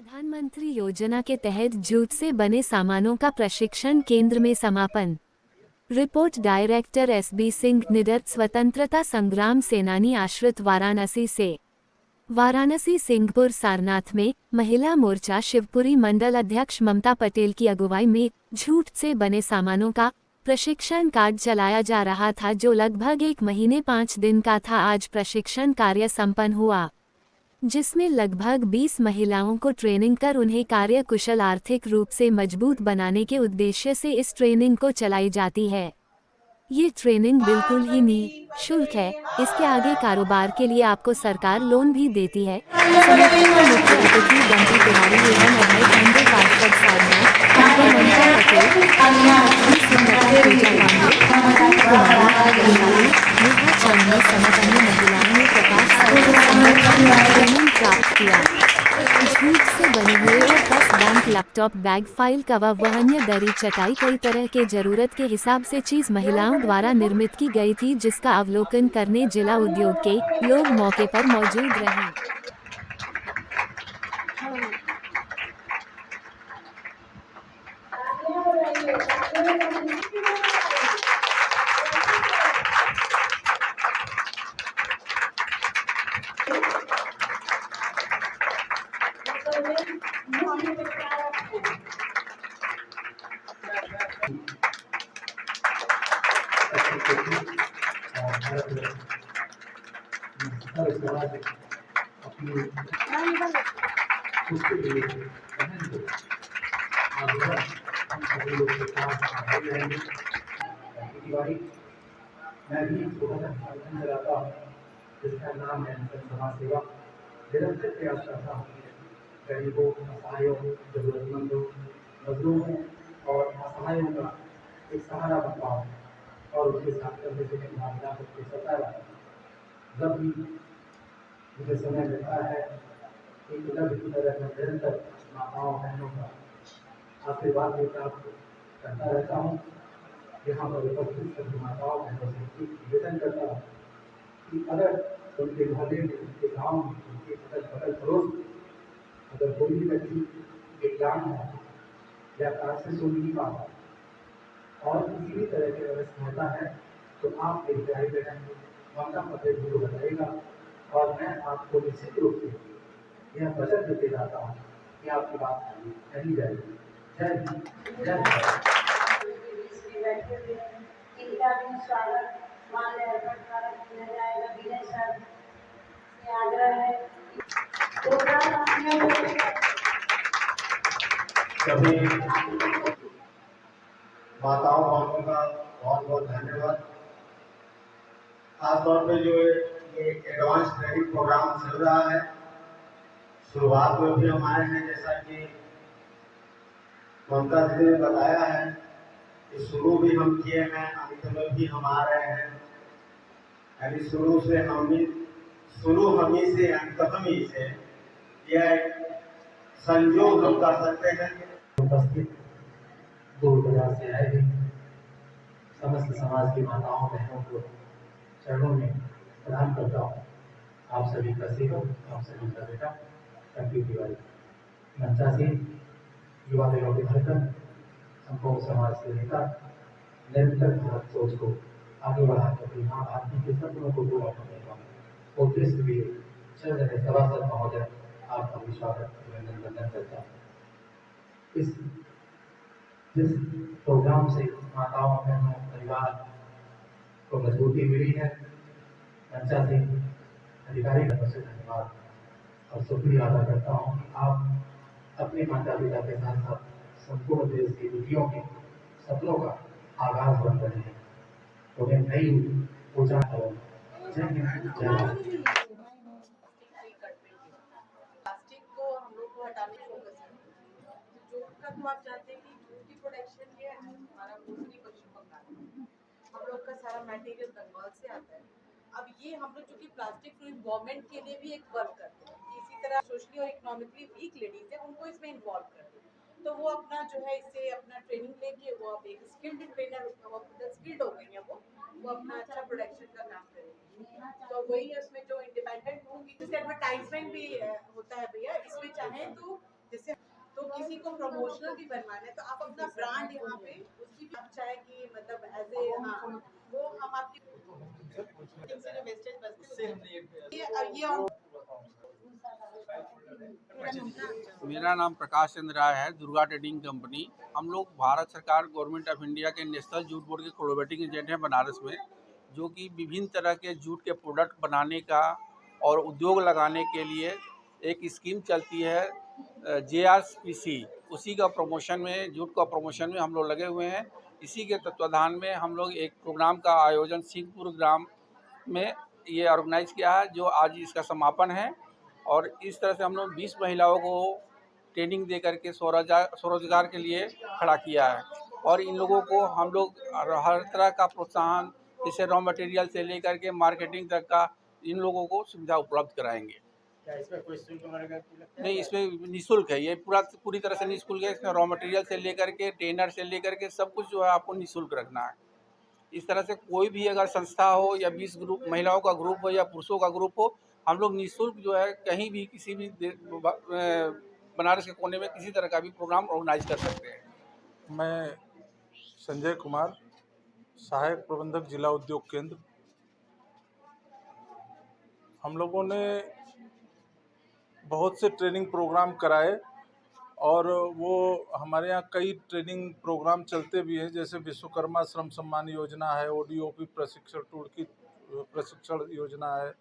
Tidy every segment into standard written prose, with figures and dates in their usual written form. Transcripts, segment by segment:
प्रधानमंत्री योजना के तहत जूट से बने सामानों का प्रशिक्षण केंद्र में समापन। रिपोर्ट डायरेक्टर एसबी सिंह निडर, स्वतंत्रता संग्राम सेनानी आश्रित, वाराणसी से। वाराणसी सिंहपुर सारनाथ में महिला मोर्चा शिवपुरी मंडल अध्यक्ष ममता पटेल की अगुवाई में जूट से बने सामानों का प्रशिक्षण कार्य चलाया जा रहा था, जो लगभग 1 महीने 5 दिन का था। आज प्रशिक्षण कार्य संपन्न हुआ, जिसमें लगभग 20 महिलाओं को ट्रेनिंग कर उन्हें कार्य कुशल, आर्थिक रूप से मजबूत बनाने के उद्देश्य से इस ट्रेनिंग को चलाई जाती है। ये ट्रेनिंग बिल्कुल ही निःशुल्क है। इसके आगे कारोबार के लिए आपको सरकार लोन भी देती है। समिति में मुख्य अतिथि बंटी तिवारी एवं अभय पांडे, पार्षद सारनाथ, ममता पटेल, पूजा पांडे, नेहा चांदनी समेत अन्य महिलाओं ने प्रकाश ट्रेनिंग प्राप्त किया। जूट से बने हुए और 10 bank laptop, bag, file, cover व अन्य दरी, चटाई, कई तरह के जरूरत के हिसाब से चीज महिलाओं द्वारा निर्मित की गई थी, जिसका अवलोकन करने जिला उद्योग के लोग मौके पर मौजूद रहे। उसके लिए मैं भी संगठन चलाता हूँ जिसका नाम है समाज सेवा। निरंतर प्रयास करता हूँ गरीबों, असहायों, जरूरतमंदों, मजलूमों और असहायों का एक सहारा बनता हूँ और उनके साथ करने से मेरी भावना को सता है। जब भी मुझे समय मिलता है, एक लक्ष्य की तरह मैं निरंतर माताओं बहनों का आशीर्वाद लेकर करता रहता हूँ। यहाँ पर उपस्थित सभी माताओं बहनों से निवेदन करता हूँ कि अगर उनके मोहल्ले में, उनके गाँव में, उनके बगल पड़ोस में अगर कोई भी व्यक्ति विकलांग है या कार से सो नहीं पाता और किसी भी तरह की व्यवस्था होता है, तो आप मेरी प्यारी बहन ममता पटेल को बताइएगा और मैं आपको निश्चित रूप से यह वचन देते जाता हूँ कि आपकी बात नहीं जाएगी। जय हिंद, जय भारत। इनका भी स्वागत मान्य अर्पण किया जाएगा। विनय सर से आग्रह है सभी माताओं बहनों का बहुत बहुत धन्यवाद। खासतौर पे जो ये एडवांस ट्रेनिंग प्रोग्राम चल रहा है, शुरुआत में भी हम आए हैं, जैसा कि ममता दीदी ने बताया है कि शुरू भी हम किए हैं, अंत में भी हम आ रहे हैं। यानी शुरू हम ही से अंत हम ही से, यह संयोग हम कर सकते हैं। उपस्थित दूर दराज से आए भी समस्त समाज की माताओं बहनों को चरणों में प्रणाम करता हूँ। आप सभी का सेवक, आप सभी का बेटा बंटी तिवारी, मंचा से युवा दिनों की धड़कन, संपूर्ण समाज के नेता, निरंतर भारत सोच को आगे बढ़ाकर अपनी माँ भारती के सपनों को पूरा करने का उद्देश्य भी चल रहे सभासद महोदय, आपका भी स्वागत अभिनंदन करता हूँ। जिस प्रोग्राम से माताओं बहनों परिवार को मजबूती मिली है, मंचा से अधिकारी से धन्यवाद और शुक्रिया अदा करता हूँ कि आप अपने माता पिता के साथ साथ संपूर्ण देश की बेटियों के सपनों का आगाज बन रहे हैं। उन्हें नई ऊर्जा करो। जय हिंद, जय भारत। प्लास्टिक को हम लोग को हटाने की फोकस है। जूट का तो आप जानते हैं कि जूट की प्रोडक्शन ये हमारा मोस्टली पश्चिम बंगाल में, हम लोग का सारा मटेरियल बंगाल से आता है। अब ये हम लोग जो कि प्लास्टिक फ्री गवर्नमेंट के लिए भी एक वर्क करते हैं, इसी तरह सोशली और इकोनॉमिकली वीक लेडीज है उनको इसमें इन्वॉल्व करते हैं। तो वो अपना जो है इससे अपना ट्रेनिंग लेके वो अब एक स्किल्ड ट्रेनर, स्किल्ड हो गई है, वो अपना अच्छा प्रोडक्शन का काम करेगी। तो वही उसमें जो इंडिपेंडेंट होंगी, जैसे एडवर्टाइजमेंट भी होता है भैया, इसमें चाहे तो जैसे तो किसी को प्रमोशनल भी बनवाना है तो आप अपना ब्रांड यहाँ पे उसकी भी आप चाहे कि मतलब एज ए हाँ वो हम आपकी से जो वेस्टेज बचते हैं ये और मेरा नाम प्रकाश चंद्र राय है, दुर्गा ट्रेडिंग कंपनी। हम लोग भारत सरकार गवर्नमेंट ऑफ इंडिया के नेशनल जूट बोर्ड के कोलैबोरेटिंग एजेंट हैं बनारस में, जो कि विभिन्न तरह के जूट के प्रोडक्ट बनाने का और उद्योग लगाने के लिए एक स्कीम चलती है JRPC। उसी का प्रमोशन में, जूट का प्रमोशन में हम लोग लगे हुए हैं। इसी के तत्वाधान में हम लोग एक प्रोग्राम का आयोजन सिंहपुर ग्राम में ये ऑर्गेनाइज़ किया है, जो आज इसका समापन है। और इस तरह से हम लोग 20 महिलाओं को ट्रेनिंग दे करके स्वरोजगार के लिए खड़ा किया है। और इन लोगों को हम लोग हर तरह का प्रोत्साहन, जैसे रॉ मटेरियल से लेकर के मार्केटिंग तक का, इन लोगों को सुविधा उपलब्ध कराएंगे। क्या इसमें कोई शुल्क वगैरह लगता है? नहीं, इसमें निःशुल्क है, ये पूरी तरह से निःशुल्क है। इसमें रॉ मटेरियल से लेकर के ट्रेनर से लेकर के सब कुछ जो है आपको निःशुल्क रखना है। इस तरह से कोई भी अगर संस्था हो या 20 ग्रुप महिलाओं का ग्रुप हो या पुरुषों का ग्रुप हो, हम लोग निःशुल्क जो है कहीं भी किसी भी बनारस के कोने में किसी तरह का भी प्रोग्राम ऑर्गेनाइज कर सकते हैं। मैं संजय कुमार, सहायक प्रबंधक जिला उद्योग केंद्र। हम लोगों ने बहुत से ट्रेनिंग प्रोग्राम कराए और वो हमारे यहाँ कई ट्रेनिंग प्रोग्राम चलते भी हैं, जैसे विश्वकर्मा श्रम सम्मान योजना है, ODOP प्रशिक्षण टूर की प्रशिक्षण योजना है,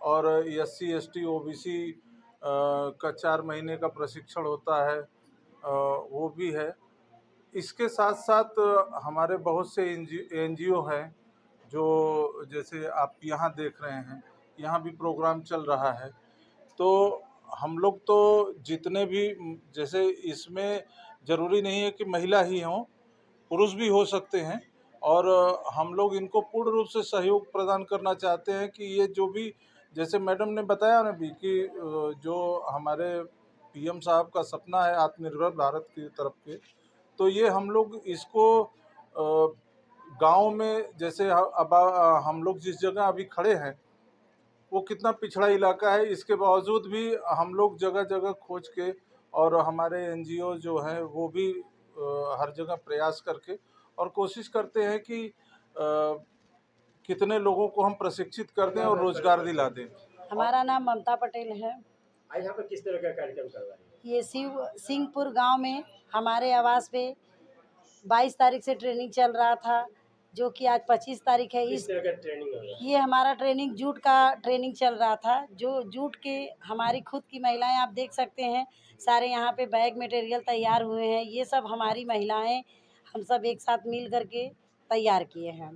और SC ST OBC का 4 महीने का प्रशिक्षण होता है, वो भी है। इसके साथ साथ हमारे बहुत से NGO हैं, जो जैसे आप यहाँ देख रहे हैं, यहाँ भी प्रोग्राम चल रहा है। तो हम लोग तो जितने भी, जैसे इसमें ज़रूरी नहीं है कि महिला ही हों, पुरुष भी हो सकते हैं, और हम लोग इनको पूर्ण रूप से सहयोग प्रदान करना चाहते हैं कि ये जो भी, जैसे मैडम ने बताया ना भी कि जो हमारे PM साहब का सपना है आत्मनिर्भर भारत की तरफ के, तो ये हम लोग इसको गांव में, जैसे अब हम लोग जिस जगह अभी खड़े हैं वो कितना पिछड़ा इलाका है, इसके बावजूद भी हम लोग जगह जगह खोज के, और हमारे NGO जो हैं वो भी हर जगह प्रयास करके और कोशिश करते हैं कि कितने लोगों को हम प्रशिक्षित कर दें और रोजगार दिला दें। हमारा नाम ममता पटेल है। आज यहाँ पर किस तरह का कार्यक्रम कर रहे हैं? ये सिंहपुर गांव में हमारे आवास पे 22 तारीख से ट्रेनिंग चल रहा था, जो कि आज 25 तारीख है। किस तरह का ट्रेनिंग हो रहा है? ये हमारा ट्रेनिंग जूट का ट्रेनिंग चल रहा था, जो जूट के हमारी खुद की महिलाएं, आप देख सकते हैं सारे यहाँ पे बैग मटेरियल तैयार हुए हैं। ये सब हमारी महिलाएं, हम सब एक साथ मिल करके तैयार किए हैं।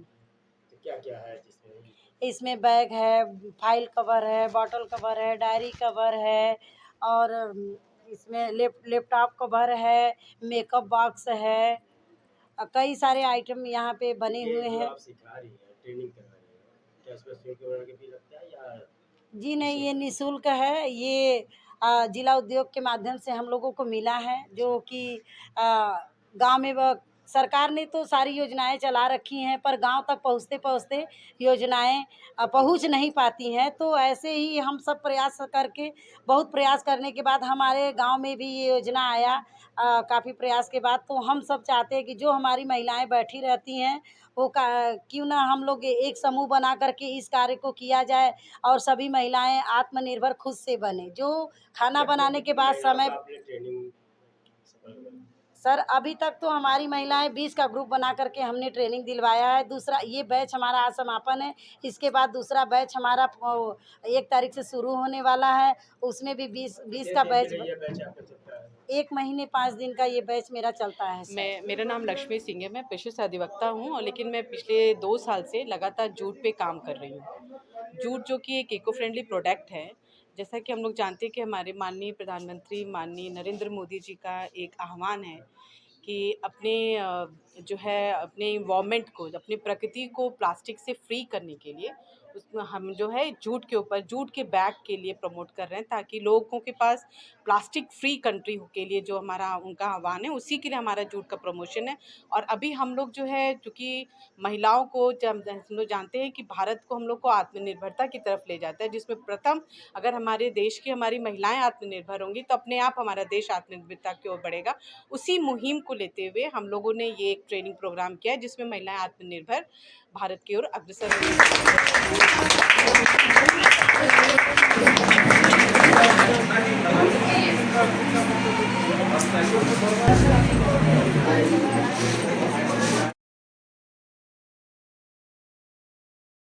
तो क्या क्या है जिसमें? इसमें बैग है, फाइल कवर है, बॉटल कवर है, डायरी कवर है, और इसमें लैपटॉप कवर है, मेकअप बॉक्स है, कई सारे आइटम यहाँ पे बने हुए हैं। आप सिखा रही हैं, ट्रेनिंग करा रही हैं, क्या इसमें शुल्क वगैरह भी लगता है या? जी नहीं, ये निःशुल्क है। ये जिला उद्योग के माध्यम से हम लोगों को मिला है, जो कि गांव में सरकार ने तो सारी योजनाएं चला रखी हैं, पर गांव तक पहुंचते पहुंचते योजनाएं पहुंच नहीं पाती हैं। तो ऐसे ही हम सब प्रयास करके, बहुत प्रयास करने के बाद हमारे गांव में भी ये योजना आया। काफ़ी प्रयास के बाद तो हम सब चाहते हैं कि जो हमारी महिलाएं बैठी रहती हैं वो क्यों ना हम लोग एक समूह बना करके इस कार्य को किया जाए, और सभी महिलाएं आत्मनिर्भर खुद से बने। जो खाना बनाने के बाद समय, ट्रेनिंग सफल हुई? सर अभी तक तो हमारी महिलाएं 20 का ग्रुप बना करके हमने ट्रेनिंग दिलवाया है। दूसरा ये बैच हमारा आज समापन है, इसके बाद दूसरा बैच हमारा 1 तारीख से शुरू होने वाला है। उसमें भी 20 का बैच, ये बैच आपका चलता है? 1 महीने 5 दिन का ये बैच मेरा चलता है। मेरा नाम लक्ष्मी सिंह है। मैं पेशे से अधिवक्ता हूँ, और लेकिन मैं पिछले 2 साल से लगातार जूट पे काम कर रही हूँ। जूट जो कि एक इको फ्रेंडली प्रोडक्ट है। जैसा कि हम लोग जानते हैं कि हमारे माननीय प्रधानमंत्री माननीय नरेंद्र मोदी जी का एक आह्वान है कि अपने जो है अपने इन्वायरमेंट को, अपनी प्रकृति को प्लास्टिक से फ्री करने के लिए उसमें हम जो है जूट के ऊपर, जूट के बैग के लिए प्रमोट कर रहे हैं, ताकि लोगों के पास प्लास्टिक फ्री कंट्री के लिए जो हमारा उनका आह्वान है, उसी के लिए हमारा जूट का प्रमोशन है। और अभी हम लोग जो है, चूँकि महिलाओं को जब हम लोग जानते हैं कि भारत को हम लोग को आत्मनिर्भरता की तरफ ले जाता है, जिसमें प्रथम अगर हमारे देश की हमारी महिलाएं आत्मनिर्भर होंगी तो अपने आप हमारा देश आत्मनिर्भरता की ओर बढ़ेगा। उसी मुहिम को लेते हुए हम लोगों ने ये एक ट्रेनिंग प्रोग्राम किया है, जिसमें महिलाएं आत्मनिर्भर भारत की ओर अग्रसर हो रही हैं।